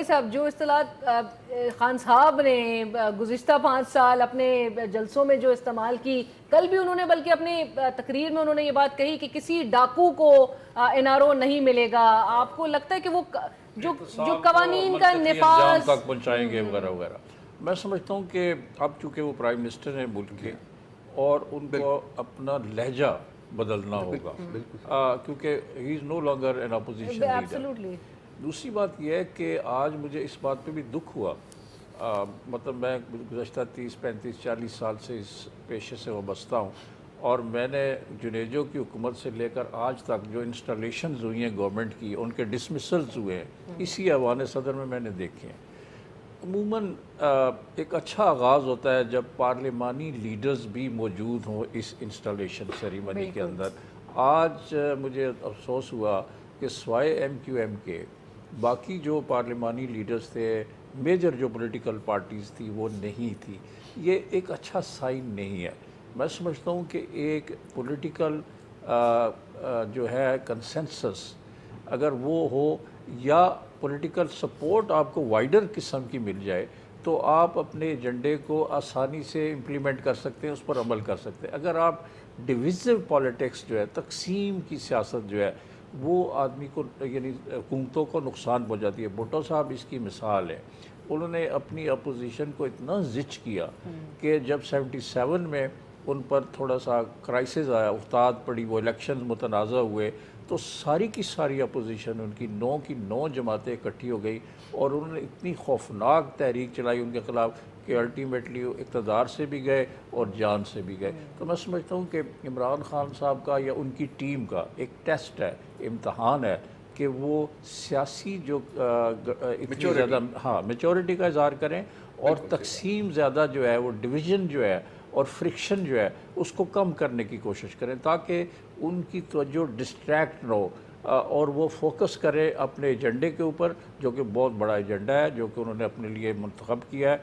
گولوی صاحب، جو اصطلاحات خان صاحب نے گزشتہ 5 سال اپنے جلسوں میں جو استعمال کی، کل بھی انہوں نے بلکہ اپنی تقریر میں انہوں نے یہ بات کہی کہ کسی ڈاکو کو این آر او نہیں ملے گا. آپ کو لگتا ہے کہ وہ جو قوانین کا نفاذ تک پہنچائیں گے وغیرہ وغیرہ؟ میں سمجھتا ہوں کہ اب چونکہ وہ پرائم منسٹر ہیں ملک کے اور ان کو اپنا لہجہ بدلنا ہوگا کیونکہ he is no longer an opposition leader. Absolutely. دوسری بات یہ ہے کہ آج مجھے اس بات پہ بھی دکھ ہوا، مطلب میں گزشتہ 30 35 40 سال سے اس پیشے سے وابستہ ہوں، اور میں نے جنیجو کی حکومت سے لے کر آج تک جو انسٹالیشنز ہوئی ہیں گورنمنٹ کی، ان کے ڈسمسلز ہوئے ہیں، اسی ایوان صدر میں نے دیکھے ہیں. عموماً ایک اچھا آغاز ہوتا ہے جب پارلیمانی لیڈرز بھی موجود ہوں اس انسٹالیشن سیریمنی کے اندر. آج مجھے افسوس ہوا کہ سوائے ایم کیو ایم کے باقی جو پارلیمانی لیڈرز تھے، میجر جو پولیٹیکل پارٹیز تھی، وہ نہیں تھی. یہ ایک اچھا سائن نہیں ہے. میں سمجھتا ہوں کہ ایک پولیٹیکل جو ہے کنسنسس اگر وہ ہو یا پولیٹیکل سپورٹ آپ کو وائڈر قسم کی مل جائے تو آپ اپنے ایجنڈے کو آسانی سے امپلیمنٹ کر سکتے ہیں، اس پر عمل کر سکتے ہیں. اگر آپ ڈویژو پالیٹکس جو ہے، تقسیم کی سیاست جو ہے، وہ آدمی کو یعنی حکومتوں کو نقصان پہنچاتی ہے. بھٹو صاحب اس کی مثال ہے. انہوں نے اپنی اپوزیشن کو اتنا زچ کیا کہ جب 77 میں ان پر تھوڑا سا کرائسس آیا، افتاد پڑی، وہ الیکشنز متنازع ہوئے، تو ساری کی ساری اپوزیشن، ان کی 9 جماعتیں اکٹھی ہو گئی اور انہوں نے اتنی خوفناک تحریک چلائی ان کے خلاف کہ الٹیمیٹلی اقتدار سے بھی گئے اور جان سے بھی گئے. تو میں سمجھتا ہوں کہ عمران خان صاحب کا یا ان کی ٹیم کا ایک ٹیسٹ ہے، امتحان ہے کہ وہ سیاسی جو اتنی زیادہ میچورٹی کا اظہار کریں اور تقسیم زیادہ جو ہے، وہ ڈویژن جو ہے اور فرکشن جو ہے، اس کو کم کرنے کی کوشش کریں تاکہ ان کی توجہ ڈسٹریکٹ نہ ہو اور وہ فوکس کرے اپنے ایجنڈے کے اوپر، جو کہ بہت بڑا ایجنڈا ہے جو کہ انہوں نے اپنے لیے منتخب کیا ہے.